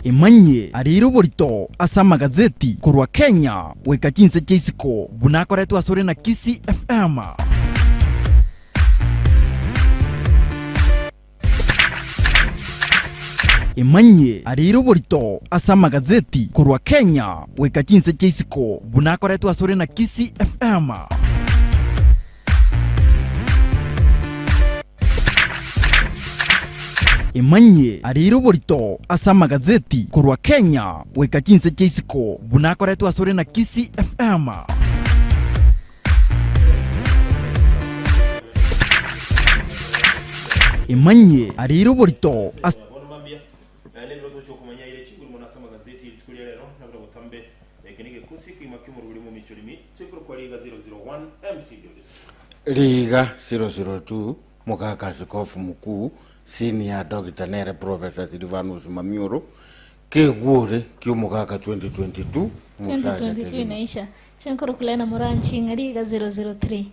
imanye ariro borito asa magazeti kurwa Kenya weka chinse chisiko bunakoretwa asore na Kisi FM. Imanye ariro borito asa magazeti kurwa Kenya weka chinse chisiko bunakoretwa asore na Kisi FM. Imanye ariro borito asa magazeti kurwa Kenya weka chinse chisiko bunakoretwa asore na Kisi FM. Imanye ariro borito Liga 002 Mugaka Askofu Mkuu Senior Dr. Nere Professor Silvanus Mamioro Kegure Mugaka 2022 inaisha. Shankoro kulena moranchi Liga 003.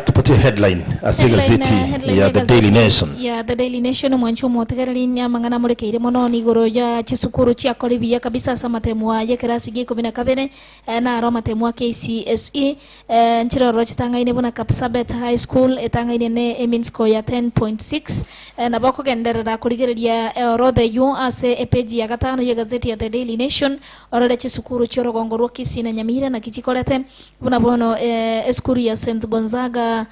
Tupatie headline ase gazeti ya The Daily Nation. Ya The Daily Nation mwancho motegereri ya mangana murekeire mono ni goro ya chisukuru cia koribia kabisa sa matemwa ya kirasi gi 12 na aro matemwa KCSE nchiro ro chitangaine bona Kapsabet High School etangaine ne Eminsko ya 10.6 na bako genderera kurigereria orodha yu ase epeji ya gatano ya gazeti ya The Daily Nation orode chisukuru cio rogongorwa Kisi na Nyamira na kichikorete bona bono eskuru ya St Gonzaga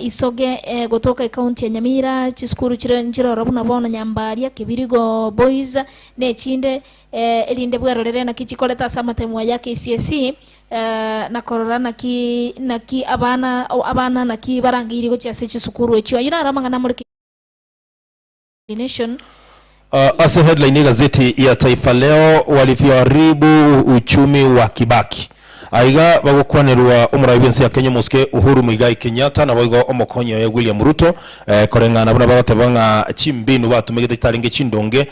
Isoge gotoka county ya Nyamira chisukuru chiro rabuna bona Nyambaria Kibirigo Boys ne chinde elinde bwarorere na kichikoleta samatemwa ya KCSE na korora na ki abana na ki barangiri go cyase chisukuru echo yina ramangana muri Nation. Ase headline ya gazeti ya Taifa Leo walivyoharibu uchumi wa Kibaki. Aiga bagukwanirwa umurabiyense ya Kenya Muske Uhuru Muigai Kenyatta na boigo omokonyo ya William Ruto korengana buna bagatebanga chimbinu batumegete taringe chindonge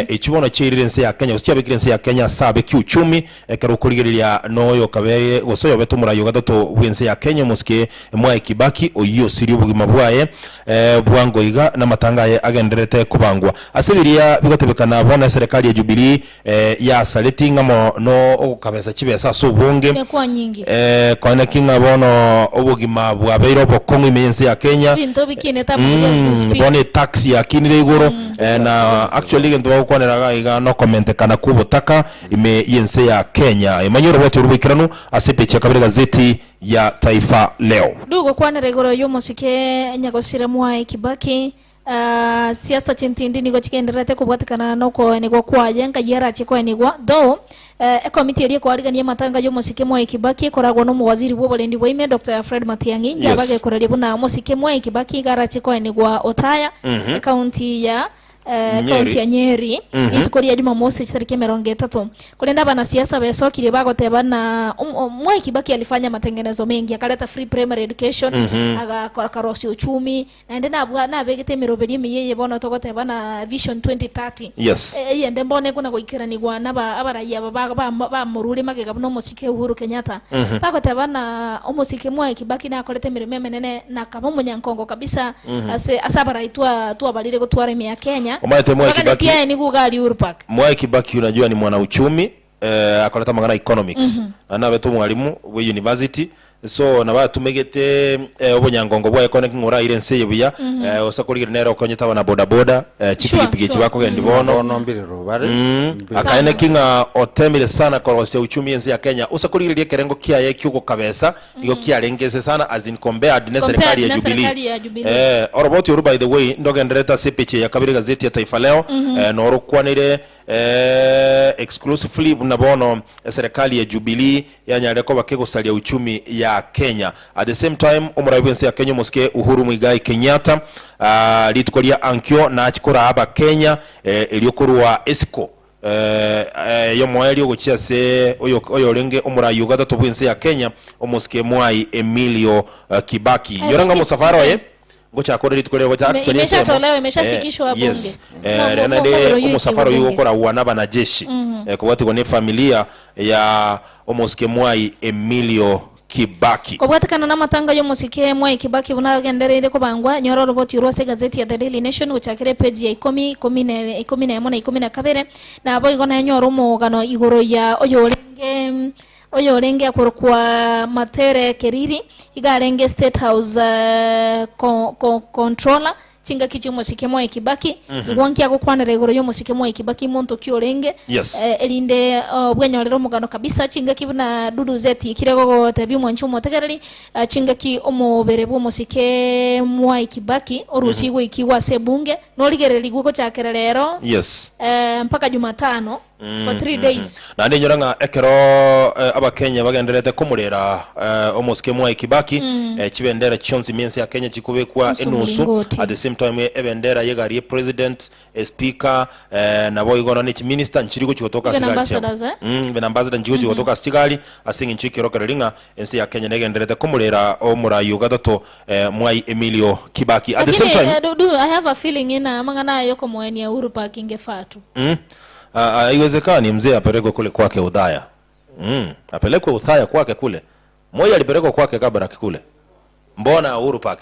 echibono chirirense ya Kenya usiabekirense ya Kenya sabe kiuchumi karukurigeria noyo kabeye gosoyo beto murayo gatatu bwense ya Kenya Muske Mwai Kibaki oyo siri bugima bwaye bwango iga na matangaye agenderete kubangwa asibiria bigotebekana bona serikali ya Jubilee ya saleti ngamo no okabeza chibesa so bonge kwa nyingi kone kinga bono obugima bwa beiro bokongo imense ya Kenya bintu bikine tamu bone taxi ya kinire igoro na actually ngento bakwaneraga iga no comment kana kubutaka ime yense ya Kenya imanyoro wote rubikirano asepeche kabiri gazeti ya Taifa Leo dugo kwanera igoro yo musike nyagosira Mwai Kibaki siasa chintindi nigo chikenderete kubwatikana noko nigo kwaje ngayera chiko nigo though committee eri kwarigania matanga yo musike Mwai Kibaki koragwo no muwaziri bwoborendi bwaime Dr. Fred Matiang'i nyabage korari buna musike Mwai Kibaki gara chiko nigo Othaya county ya county ya Nyeri itukori ya Jumamosi tariki 30 kulenda bana siasa besokire bagoteba na Mwai Kibaki alifanya matengenezo mengi akaleta free primary education agakarosi uchumi na ndena na begete miroberi miyeye bono togoteba na vision 2030 yes yende mbone kuna goikira ni gwa naba abaraya ba mururi magega no musike Uhuru Kenyatta bagoteba na umusike Mwai Kibaki na akolete mirime menene na kabo munyankongo kabisa asabaraitwa tuabalire gutwara ime ya Kenya. Omaete Mwai Kibaki ni kugali Urupak. Mwai Kibaki unajua ni mwana uchumi akoleta magana economics ana beto mwalimu we university so na batumegete obunyangongo bwa economic ngora irense yebuya osakurigire nero konyeta bana boda boda chipipige chibako gendi bono nombire robare akaene kinga otemire sana korose uchumi yense ya Kenya osakurigire kerengo kiaye kyuko kabesa igo kiarengese sana as in compared na serikali ya Jubilee oroboti uru by the way ndogendereta sepeche ya kabiri gazeti ya Taifa Leo noro kwanire exclusively bunabono serikali ya Jubilee yanyareko bakegosalia uchumi ya Kenya. At the same time umurabiyense ya Kenya Muske Uhuru Muigai Kenyatta litukolia ankyo na achikora aba Kenya eliokorwa esiko yo mweli ogochia se oyo lenge umurayo gatatu bwense ya Kenya Muske Mwai Emilio Kibaki yoranga musafara we gocha akore litukolia gocha actually imeshafikishwa bunge yes nende umusafara yuko rawa n'abanajeshi kubati gone familia ya Muske Mwai Emilio Kibaki. Kobwatakana na matanga yo musike Mwai Kibaki bunagendereire kubangwa nyoro roboti urwase gazeti ya The Daily Nation uchakire page ya 10 11 na 12 na abo igona nyoro mugano igoro ya oyorenge akorwa Matere Keriri igarenge State House controller chinga kichi musike Mwai Kibaki igwankia gukwanira igoro yo musike Mwai Kibaki monto kiorenge elinde bwenyorero mugano kabisa chinga kibuna dudu zeti kirego tebi mwanchu motegereri chinga ki omubere bwo musike Mwai Kibaki orusigo ikiwa sebunge norigereri guko chakera rero mpaka Jumatano for 3 days na ndi nyoranga ekero abakenya bagenderete kumurera omusike Mwai Kibaki kibendera chionzi miense ya Kenya chikubekwa enusu at the same time ebendera yegari president speaker na boyigona ni minister nchiriko chikotoka sigali ben ambassador nchiriko chikotoka sigali asingi nchikiro kerelinga ensi ya Kenya negenderete kumurera omurayu gatatu Mwai Emilio Kibaki at the same time I have a feeling ina mangana yoko mweni ya Uhuru Park ingefatu haiwezekani mzee apelekwe kule kwake Udhaya. Apelekwe Udhaya kwake kule. Moja alipelekwa kwake Kabarak kule. Mbona Uhuru Park?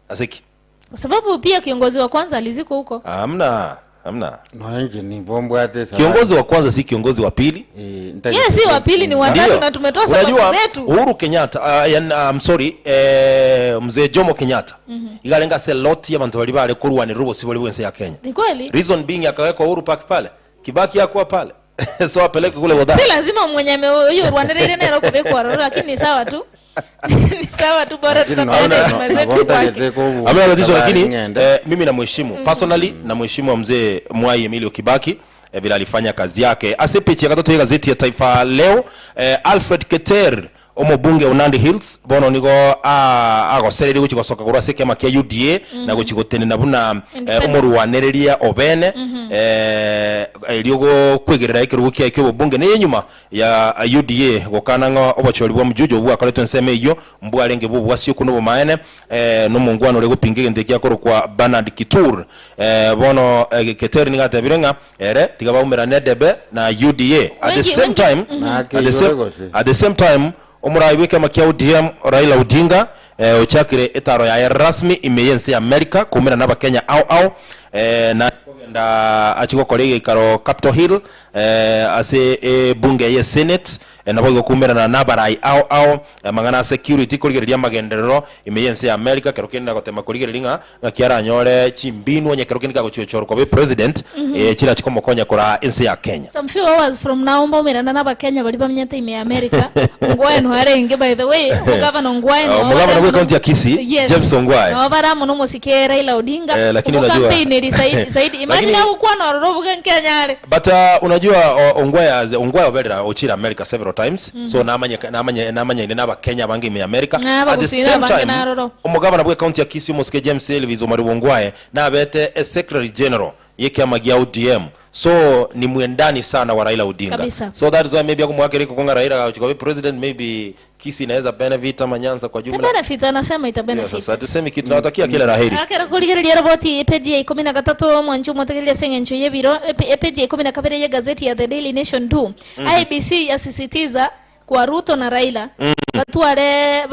Asiki. Kwa sababu pia kiongozi wa kwanza aliziko huko. Hamna. No engine bombo ate sana. Kiongozi wa kwanza si kiongozi wa pili. Yes, si wa pili ni watatu na tumetoa sababu zetu. Uhuru Kenyatta, I'm sorry, mzee Jomo Kenyatta. Igalenga seloti ya bantu bali bale kurwani rubo sibali bwense ya Kenya. Ni kweli? Reason being akawekwa Uhuru Park pale. Kibaki yako pale. So apeleke kule Udhaya. Si lazima mwenye huyo Rwanderere nero kubekwa roro lakini ni sawa tu. Ni sawa tu bora tutapenda heshima zetu kwake. Ameweza lakini mimi namheshimu personally namheshimu mzee Mwai Emilio Kibaki vile alifanya kazi yake. Asepichi akatoa gazeti ya Taifa Leo Alfred Keter omubunge Unandi Hills bono nigo agosereri guchigosoka kurwa sekema kia UDA na guchigotene na buna omurwanereria obene eliogo kwegerera ikirugo kia ikyo bunge ne nyuma ya UDA gokananga obachori bwa mujujo bwa kaleto nseme iyo mbwarenge bubu wasio kuno bumaene no mungwano le gupinge ndekia koro kwa Bernard Kitur bono Keteri nigate birenga tigaba umerane debe na UDA at the same time omurayi wike makia ODM Raila Odinga uchakire etaro ya rasmi imeyense ya America kumena naba Kenya au na kugenda achiko kolege ikaro Capitol Hill ase bunge ya Senate nabo kumena na nabarai au mangana security kuligeria magenderero imeyense ya America kerokenda gotema kuligeria nga kiara nyore chimbinu onye kerokenda gochichoro kwa president chira chikomokonya kora ense ya Kenya. Some few hours from now mbomera na naba Kenya bali bamnyete ime America ngwaye no harenge by the way governor ngwaye no mugabana wa county ya Kisii James Ongwae no baramu no musike Raila Odinga lakini unajua campaign Said imagine kwa no robuga Kenya ale but unajua Ongwae obera ochira America several times so namanya ine naba Kenya bangi ime America at the same time umugabana wa county ya Kisii musike James Elvis Omari Ongwae na abete a secretary general yeke amagia ODM so ni muendani sana wa Raila Odinga kabisa. So that is why maybe akumwakiri kukonga Raila kwa president maybe Kisii inaweza benefit ama Nyanza kwa jumla benefit anasema ita benefit sasa tuseme kitu tunatakia kila laheri akera kuligereria roboti page ya 13 mwanju motegereria sengencho yebiro page ya 12 ya gazeti ya The Daily Nation 2 IBC yasisitiza kwa Ruto na Raila batware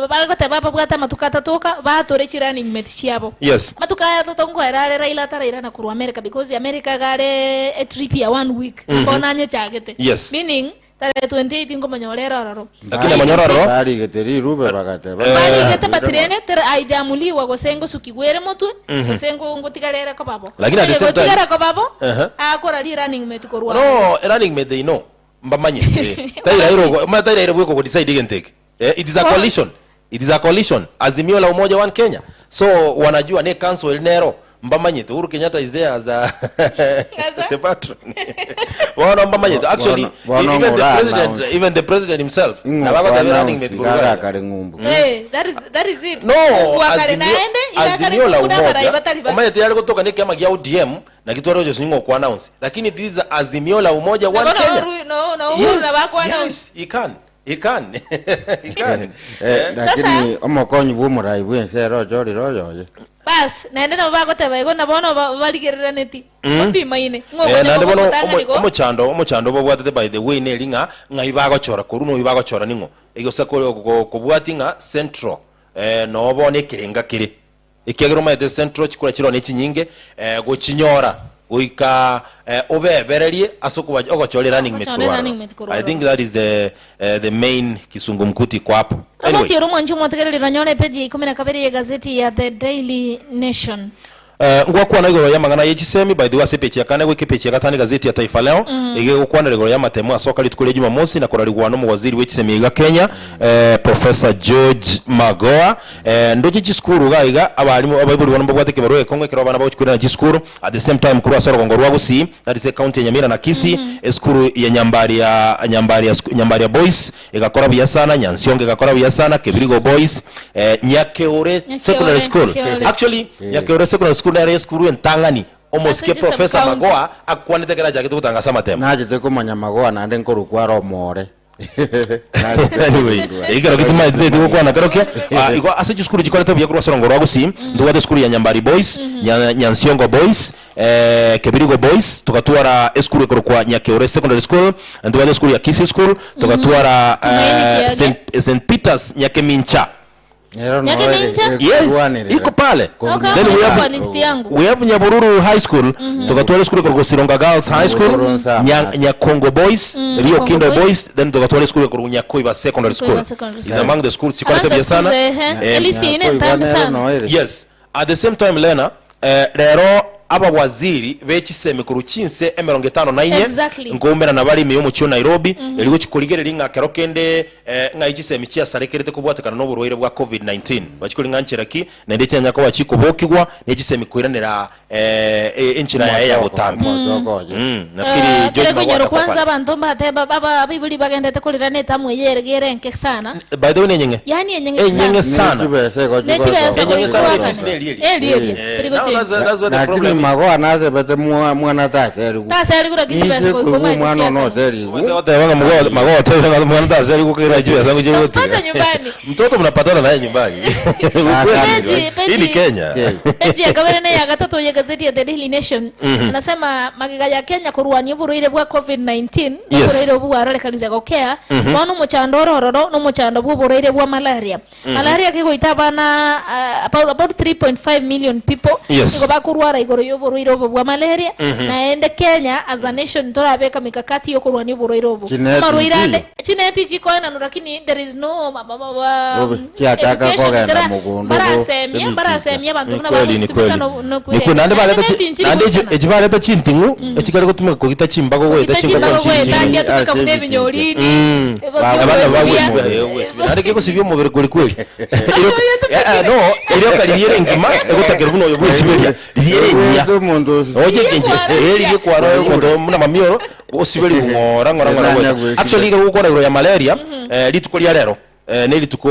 bagote bata matukata toka batore chirani mmetichiabo matukaya totongo erare Raila taraira na kurwa America because America gare a trip ya 1 week mbona nye chagete meaning tare 28 ngomanyorero roro lakini manyororo bali geteri rube bagate bali gete batrene ter aijamuliwa gosengo sukigwere motu gosengo ngotigarera ko babo lakini at the same time ko babo akora running mate korwa no running mate they know mbamanye taira iro bweko decide igenteke it is a coalition azimio la umoja one Kenya so wanajua ne council nero mbamanye Uhuru Kenyatta is there as a the patron wana mbamanye actually even the president himself na wako the running mate kwa kare ngumbu that is it no azimio la umoja mbamanye tayari kutoka ne kama ya ODM na kitu rojo singo ku announce lakini this is azimio la umoja one Kenya no wako announce yes he can lakini omokonyi bwo murai bwense rojo rojo bas naende nabo bagoteba igo nabono baligereraneti opimaine nande bono omochando bobwatete by the way neri ng'a ibagochora koru no ibagochora ningo igose kobwati ng'a central nobo nekirenga kiri ikegero maete central chikura chiro nechinyinge gochinyora goika obebererie asoko ogochore running mate kurwa. I think that is the main kisungumkuti kwa hapo. Anyway, amo mwanju mwategerera nyone page 12 ya gazeti ya The Daily Nation. Ngwakwana igoro ya magana y'echisemi by the way sepechi ya kane gwike pechi ya gatani gazeti ya Taifa Leo ige gukwana igoro ya matemu asoka litukule Jumamosi na korarigwa no muwaziri w'echisemi ya Kenya Professor George Magoha ndoje chiskuru gaiga abarimu abayibuli wano mbogwate kibaroye kongwe kero bana bawuchukura na chiskuru at the same time kuru asoro gongorwa gusi that is county ya Nyamira na Kisii eskuru ya Nyambari ya boys igakora biya sana Nyansionge igakora biya sana Kibirigo boys Nyakeore secondary school actually Nyakeore secondary school na skuru entangani omoske Professor Magoha akwanete kera jake tukutanga samatema naje te kumanya Magoha nande nkuru kwaro more anyway igero kituma ndete gukwana karoke igo aseju skuru jikolete bya kurwa sorongo rwagusi ndugade skuru ya Nyambari boys Nyansiongo boys Kebirigo boys tukatwara skuru ekoro kwa Nyakeore secondary school ndugade skuru ya Kisii school tukatwara St Peters Nyakemincha. Yes, iko pale. Then we have Nyabururu High School, tukatwara skuru kwa Sironga Girls High School, Nyakongo Boys, Rio Kindo Boys, then tukatwara skuru kwa Nyakoiba Secondary School. Is among the schools chikolete bya sana. Yes, at the same time Lena, rero aba waziri bechiseme kuruchinse 54 ngombera nabari meyo mucyo Nairobi eligo chikoligere ringa kerokende ngayichiseme chia sarekerete kubwatekana no burwaire bwa COVID-19 bachikolinga ncheraki na ndetse nyako bachikobokigwa nechiseme kwiranira enchira ya butambi nafikiri George Magoha kwanza abantu bateba baba bibuli bagendete kulirane tamwe yeregere nke sana by the way nyenye yani nyenye sana nyenye sana lakini Magoha naze bete mwana taseri kura kitibesa ko kuma mwana no seri wote wanga Magoha tena mwana taseri ko kira jiwe zangu jiwe wote mtoto mnapatana naye nyumbani hii ni Kenya eji akaberene ya gatatu ya gazeti ya The Daily Nation anasema magiga ya Kenya kurwania buruire bwa COVID-19 buruire bwa ralekalira gokea wanu muchandoro hororo no muchando bwa buruire bwa malaria kiko itabana about 3.5 million people iko bakurwara igoro yo buruire bwa malaria na ende Kenya as a nation torabeka mikakati yo kurwania buruire bwa maruirande chineti chikoena lakini there is no kiataka kogenda mugundo barasemia bantu na kweli niko nande ejibareta chintingu ekikari gutuma kugita chimbago weta chinga tumika munebe nyorini abana bawe ari kiko sivyo mubere kweli no iriyo kariye ngima egotakero buno yobwisiberia riyereya oje genje eri kwaro kondo muna mamio osiberi ngora actually gukora iro ya malaria litukoli rero nelituko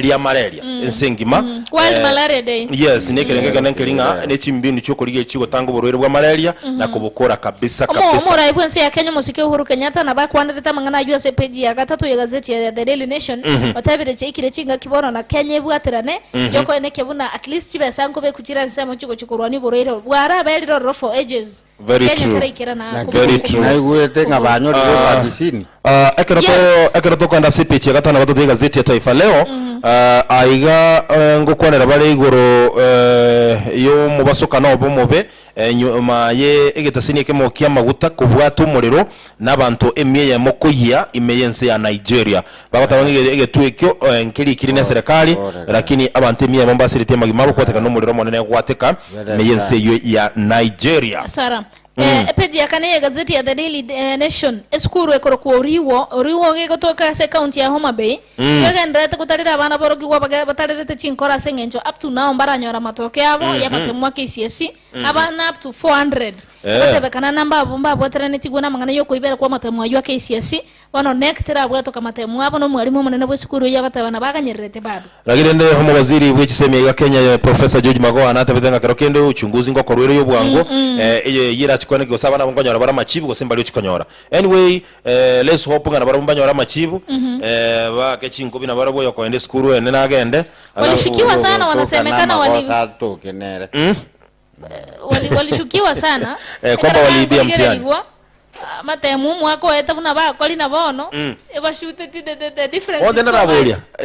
lia malaria ensengima World Malaria Day. Yes nekerengeka nankelinga nechimbinu cyokoliga ikigo tango borwere bwa malaria na kubukora kabisa omora ibwense ya Kenya musike Uhuru Kenyatta na bakwandeta mangana USA page ya gatatu ya gazeti ya The Daily Nation batabire cyikire cinga kibono na Kenya ibwaterane yoko eneke buna at least chibesango be kugira nsemo cyugo cyukurwani borwere bwara beliro for ages very true na igwete ngabanyori bo badisini ekeroto kwanda sepechi ya gatano gatatu gazeti ya Taifa Leo aiga ngokwanera bare igoro yo mubasoka no bomobe nyuma ye egetasini kemo kia maguta kubwata umuriro n'abantu emye ya mokoyia imeyense ya Nigeria bagatabange egetuekyo nkiri kiri na serikali lakini abantu emye ya Mombasa lite magimaro kwateka no muriro monene gwateka meyense yo ya Nigeria sara page ya kane ya gazeti ya The Daily Nation eskuru ekoro ku riwo gegotoka se county ya Homa Bay gagendete kutarira abana borogi kwa batarete chinkora sengencho up to now mbaranyora matoke abo yabatemwa KCSE abana up to 400 batebekana namba abumba boterane tiguna mangana yo kuibera kwa matemwa yo KCSE wano nektera bwatoka matemwa abo no mwalimu munene bw'eskuru yabatabana baganyerete bado ragirende homo waziri w'echisemi ya Kenya Professor George Magoha anatabetanga karokende uchunguzi ngoko rwero yo bwango yira chikone go sabana ngonyora bara machibu go simba chikonyora anyway let's hope ngana bara mbanyora machibu ba ke chinko bina bara boyo ko ende skuru ene na agende walishukiwa sana wanasemekana walishukiwa sana kwamba waliibia mtihani matemu mwako etabuna ba koli na bono ebashute the difference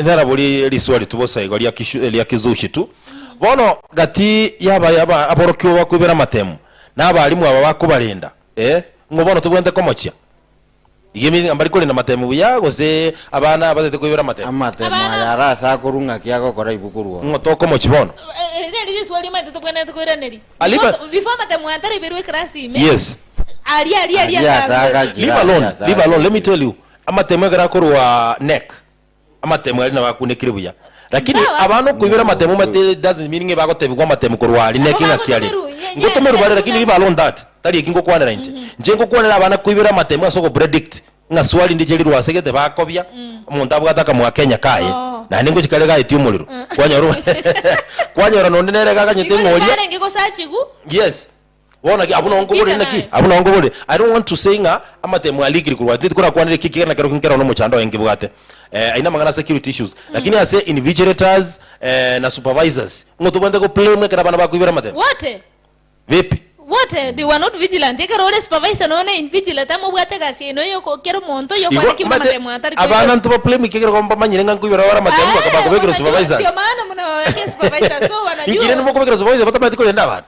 ndarabolia liswali tubosa igori ya kizushi tu bono gati yaba aborokyo bakwibera matemu n'abalimu aba bakubarinda ngobono tubwende komochya igemi ambari kole na matemu buyago se abana batete kwibera matemu yara sa kurunga kiago kora ibukurwa ngoto komochibono neri swali mate tubwende kwira neri before matemu atari berwe krasi me yes ali leave alone let me tell you amatemu gara korwa neck amatemu ari na bakunekire buya lakini abantu kwibera matemu mate doesn't mean bago tebigwa matemu korwa ali neck ngakiari ngotomeru bale lakini leave alone that tari kingo kwanera nje njengo kwanera abana kwibera matemu asoko predict nga swali ndije rwasegete bakobya umuntu abwataka mu Kenya kaye na ningo kikarega itimuliro kwanyora none nerega kanyete ngoria yes wona ki abuna ngobore naki abuna ngobore I don't want to say nga amatemu aligiri kurwa dikora kwanire kikira na kero kinkera no muchando engibwate aina mangana security issues lakini ase invigilators na supervisors ngotubande ko play kera bana bakwibera matemu wote vipi wote they were not vigilant kero ore supervisor none invigilant amubwate kasi no yo kero monto yo kwa ki matemu atari ko abana ntuba play kikira ko mbamanyire nga kwibera wara matemu bakaba kubekera supervisors ndio maana mna wake supervisor so wanajua ngire nimo kubekera supervisor batamati ko lenda bana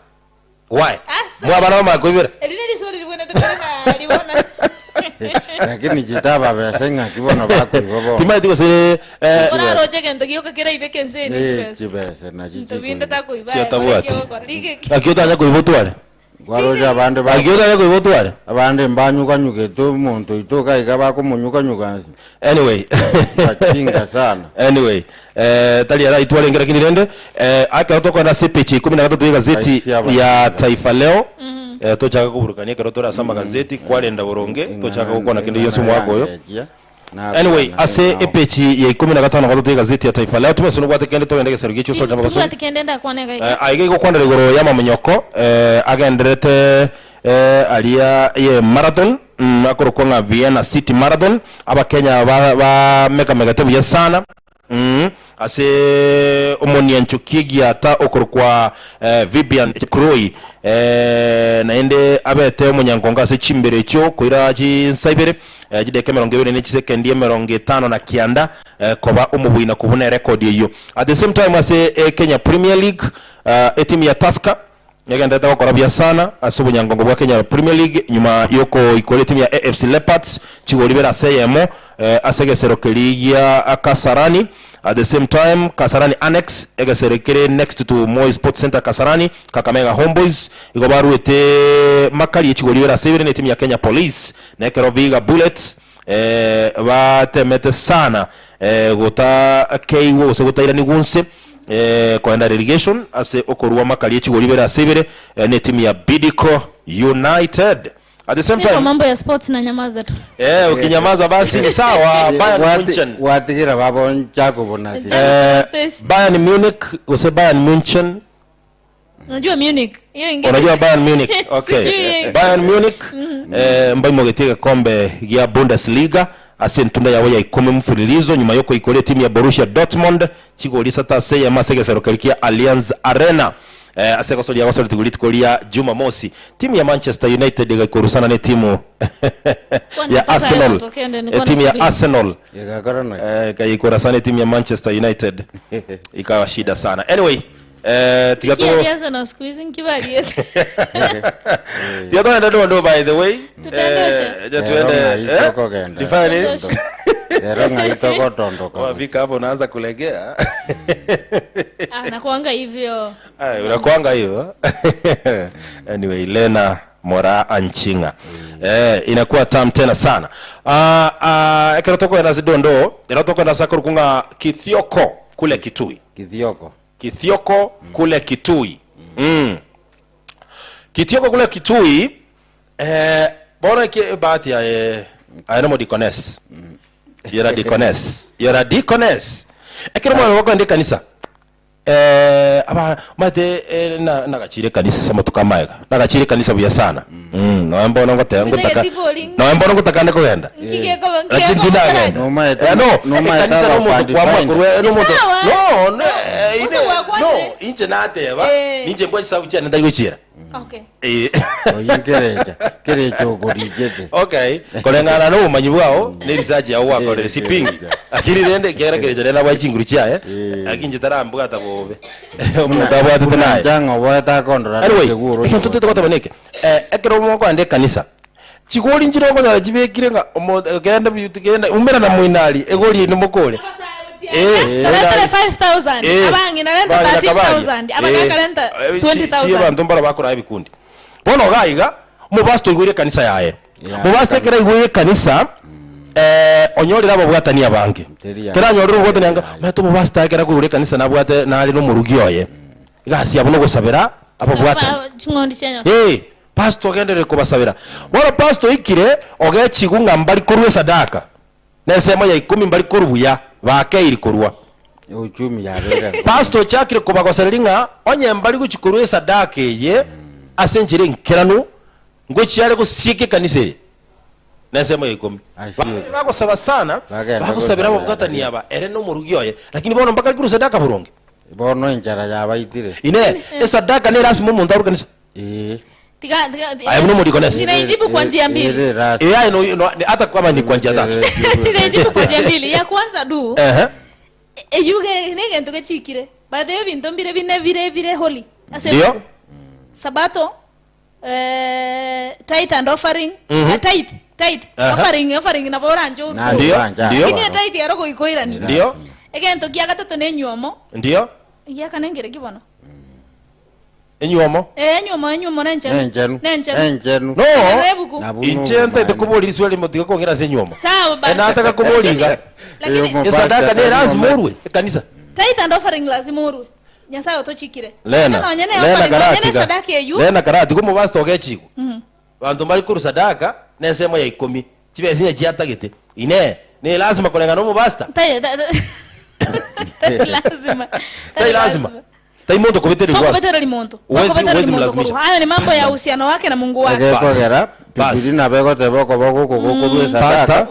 why mwabana makwibera elineli sori libona tukana libona lakini jitaba basenga kibono bakwibobo timati ko se ora roje kento kiyo kakira ibeke nseni chibese na jito binda takuiba akiota nya kuibotware gwaroja abande akiota nya kuibotware abande mbanyukanyuke to muntu itoka ikaba ko munyukanyuka anyway chinga sana anyway tali ara itwale ngera kinirende akaroto kwa na CPC 13 gazeti ya Taifa Leo tochaka kuburukania karoto ra sama gazeti kwalenda boronge tochaka gukona kindi yesu mwako yo anyway ase epechi ya 15 gato gazeti ya Taifa Leo tumesono gwate kende to endege serugi cyo solta baso twate kende nda kwanega aige go kwandere goro ya mamenyoko agenderete alia ye marathon akoro nga Vienna City Marathon aba Kenya ba mega tebu sana ase omonia nchukigi ata okoro kwa Vivian Kroi naende abete omunyangonga ase chimbere cyo koira chinsabire jideke 20 ne chisekendi 50 na kianda koba umubuina kubuna record iyo at the same time ase Kenya Premier League team ya Tusker yagenda takorabya sana ase obunyangongo bwa Kenya Premier League nyuma yoko ikole team ya AFC Leopards chigolibera seyemo asegeserokeriya Kasarani. At the same time Kasarani Annex egeserekere next to Moi Sports Center Kasarani Kakamega Homeboys igobaruete makali yechigolibera sebere ne team ya Kenya Police na Keroviga Bullets batemete sana gota KO segutaira ni gunse kwenda relegation ase okorwa makali yechigolibera sebere ne team ya Bidco United. At the same time mambo ya sports na nyamaza tu ukinyamaza basi ni sawa. Bayern Munchen watigira babon chako bonasi Bayern Munich use Bayern Munchen unajua Munich hiyo ingine unajua Bayern Munich okay Bayern Munich mbai mogetega kombe ya Bundesliga ase ntunda yawe ya 10 mfululizo nyuma yoko ikole timu ya Borussia Dortmund chigolisa tase ya masege serokalikia Allianz Arena aseko soli ya tiguliti kolia Juma Mosi timu ya Manchester United igakorusana ne timu ya Arsenal timu ya Arsenal kaikorasana timu ya Manchester United ikawa shida sana. Anyway tigato ya na squeezing kibali tigato ndo by the way tuende define Eronga itoko tondoka. Wafika hapo unaanza kulegea. Nakuanga hivyo. Unakuanga hivyo. Anyway, Lena Mora Anchinga. Inakuwa tamu tena sana. Ekerotoko ya nazidondo, erotoko na sakuru kunga Kithioko kule Kitui. Kithioko kule Kitui. Kithioko kule Kitui, bora bahati ya Aenomo Dikones. You're a deaconess. Ekero mwana wako ndi kanisa. aba mate na gachire kanisa sama tukamaega na gachire kanisa buya sana no mbona ngoteka no mbona ngotakane kugenda lakini ndinaga no maete kanisa no muntu kwa mwakuru no muntu no inje nateba ninje mbwa sabu cyane ndari guchira okay kerecha ugorijete okay kolengana no umanyi bwao ne research yawo wakorere sipingi akiri rende kerekereje rena bwachinguru cyaye akinje tarambuga tabobe umuntu abwate naye janga wata kondora seguro ikintu tutokotaboneke ekero mo kwande kanisa chigori njiro ngo jibekire nga genda umera na muinali egori ni mukore 5000 abangi na renta 13000 abanga renta 20000 chiyo bantu mbara bakora ibikundi bono gayiga mu basto igwire kanisa yaye mu basto kera igwire kanisa onyorera abo bwatani abange kera nyorera bwatani anga mato mu basto kera igwire kanisa na bwate nali no murugi oye gasi abo no gusabira abo bwatani pasto gendere kubasabira bono pasto ikire ogechigunga mbali kurwe sadaka nesema ya 10 mbali kurubuya bakeiri kurwa uchumi ya rere pasto chakire kubagoselinga onye mbali guchikurwe sadaka ye asenjire nkiranu ngo cyare gusike kanise nesema ya 10 bagosaba sana bagosabira abo bwatani aba ere no murugyoye lakini bono mbaka kuru sadaka buronge bono enjara yabaitire ine sadaka ne rasmu muntu arukanisa Ayabno muri konesi. Ninajibu kwa njia mbili. No hata kama ni kwa njia tatu. Ninajibu kwa njia mbili. Ya kwanza du. Yuge nege ntoke chikire. Baada ya bintu mbire bine vire holy. Ndio. Sabato tithe and offering. Tithe. Offering na boranjo. Ndio. Ine tithe yaro goikoira ni. Ndio. Ege ntoki agatatu ne nyuomo. Ndio. Ya kanengere kibono. Enyuomo nenjenu no inchente tekuboli swali mutiga kongera senyuomo sawa nataka kuboliga lakini sadaka ne lazima urwe kanisa tithe and offering lazima urwe nyasaye otochikire lena sadaka yeyu lena karati kumu basto ogechigo bantu bali kuru sadaka nesema ya 10 chibesinya chiatagete ine ne lazima kolenga no mu basta lazima Taimoto kubeteri kwa. Kubeteri limonto. Kubeteri limonto. Hayo ni mambo ya uhusiano wake na Mungu wake. Kogera. Bibili na bego te boko kukuwe sadaka.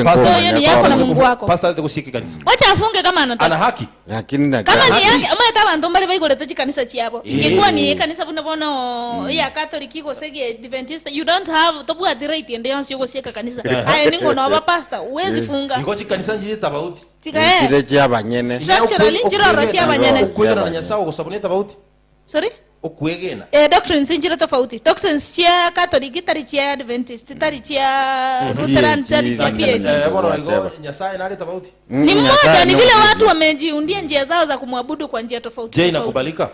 Pastor yeye ni yako na Mungu wako. Pastor atakushiki kanisa. Wacha afunge kama anataka. Ana haki. Lakini na kama ni yake ama taba ndombale baigolete kanisa chiabo. Ingekuwa ni kanisa buna bono ya Catholic iko sege Adventist you don't have tobu at right ende yonsi yuko sieka kanisa. Haya ningo na ba pastor uwezi funga. Iko kanisa njiri tabauti. Chire chia banyene. Structurally njiro rachia banyene. Ukwegena na nyasawo gusabone tabauti. Sorry? Ukwegena. Doctrines njiro tofauti. Doctrines chia Catholic tari chia Adventist tari chia Lutheran tari chia PhD. Bora iko nyasaye nali tabauti. Ni mmoja ni vile watu wamejiundia njia zao za kumwabudu kwa njia tofauti. Je, inakubalika?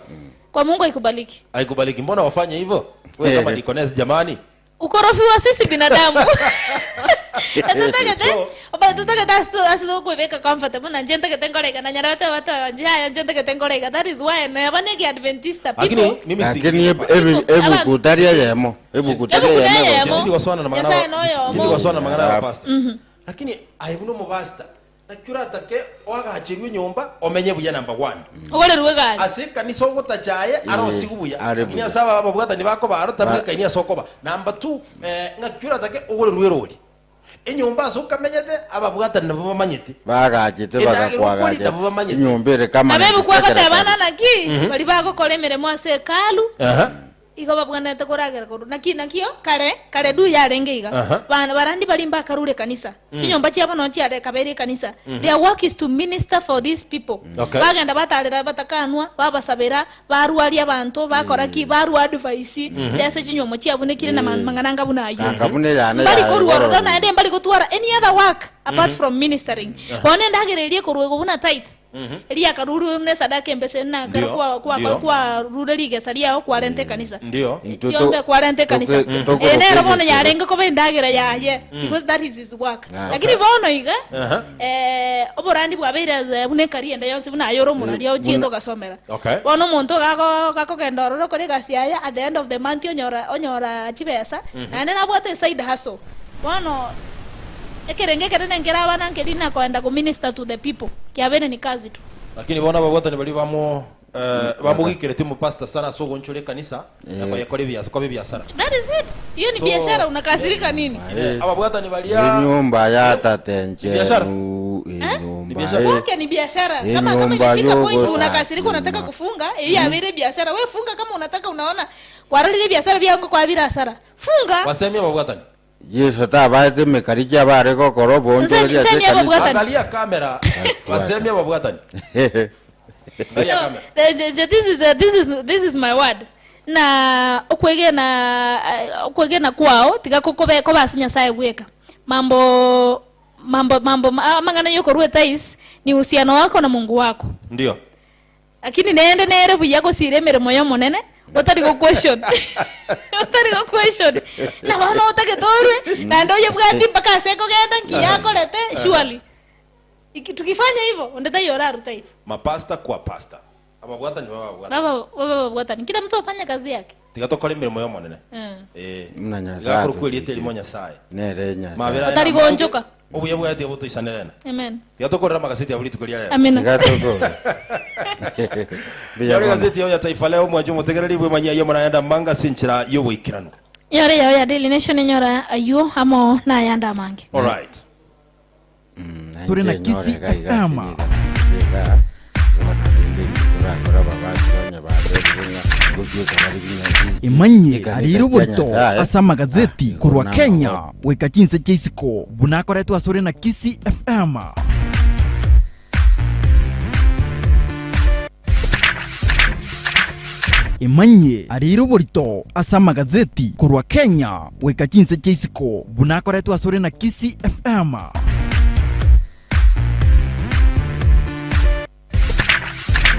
Kwa Mungu haikubaliki. Haikubaliki. Mbona wafanye hivyo? Wewe kama deaconess jamani. Ukorofi wa sisi binadamu. Tutaka asido kuweka comfortable na njenta ketengoreka na nyarata wata njia njenta ketengoreka. That is why na yabaneki Adventista people. Lakini ebu kutaria yemo. Ebu kutaria yemo. Ndio waswana na magana. Ndio waswana na magana ya pastor. Lakini aibuno mu pastor. Nakura take oga chegwe nyomba omenye buya number 1. Ogore ruwega. Asika ni soko tachaye arosi kubuya. Ni asaba ababugata ni bako baro tabika ni asokoba. Number 2 nakura take ogore ruwerodi. Inyumba soka menyete ababugata nabo manyete. Bagachite bagakwagaje. Inyumbere kama. Abebu kwagata bana naki bali bako kolemere mwase kalu. Iko babugana takoragera koru nakio kare du yarengeiga bana barandi balimba karure kanisa chinyomba chiabo no chiare kabere kanisa their work is to minister for these people bagenda batalera batakanwa babasabera baruari abantu bakoraki baru advice tese chinyomba chiabo nekire na mangananga bunayo bali koruoro na ende bali gotwara any other work apart from ministering kone ndagererie koruego buna tight Elia karuru ne sadaka mbese na kwa rureli gesaria kwa rente kanisa. Ndio. Kiombe kwa rente kanisa. Ene robona yarenga ko bendagira yaye because that is his work. Lakini bono iga oborandi bwa beira bune kari enda yose buna yoro munali yo chindo gasomera. Bono muntu gako kendoro ko gasiaya at the end of the month onyora chibesa ane na bwate side hustle. Bono ekerenge kerene ngera bana ngerina kwenda ku minister to the people. Kiabene ni kazi tu. lakini bona babwatani bali bamo bamugikire timu pastor sana so gonchole kanisa na yakole biashara. That is it. Hiyo ni biashara, unakasirika nini? Ababwatani balia nyumba ya tatenje biashara. Ni biashara. Okay, ni biashara. Kama imefika point unakasirika unataka kufunga, hii abere biashara. Wewe funga kama unataka, unaona warali biashara byangu kwa bila hasara. Funga. Wasemia ababwatani. Yesu tabaze mekarikia bare ko korobo onjoria sekani. Angalia kamera. Wasemia ababwatani. This is my word. Na ukwege na kwao tiga kokobe ko basinya sai gweka. Mambo mangana yoko ruwe tais ni uhusiano wako na Mungu wako. Ndio. Lakini nere buyako siremere moyo monene. Otari go question. Na bana otake torwe na ndio yebwati mpaka seko genda nkiyako lete surely. Tukifanya hivyo ndeta yora rutai. Mapasta kwa pasta. Ababwatani babwatani. Kila mtu afanya kazi yake. Tigatokole mirimo yo monene. mnanya Gakuru kwelite limo nyasaye. nere nya Otari gonjoka. Obuye bwati abuto isanelena. Amen. Tigatokora magaseti abuliti kulia leo. Amen. gatoko Yari gazeti ya Taifa Leo mwanjo mutegereri bwe manya yo murayanda manga sinchira yo wikirano. Yari ya Daily Nation nyora ayo amo na yanda mange. All right. Turi na Kisi FM. Imanye ariruburito asama gazeti kurwa Kenya weka chinse chaisiko bunakoretwa asore na Kisi FM. Imanye ariruburito asama gazeti kurwa Kenya weka chinse chaisiko bunakoretwa asore na Kisi FM.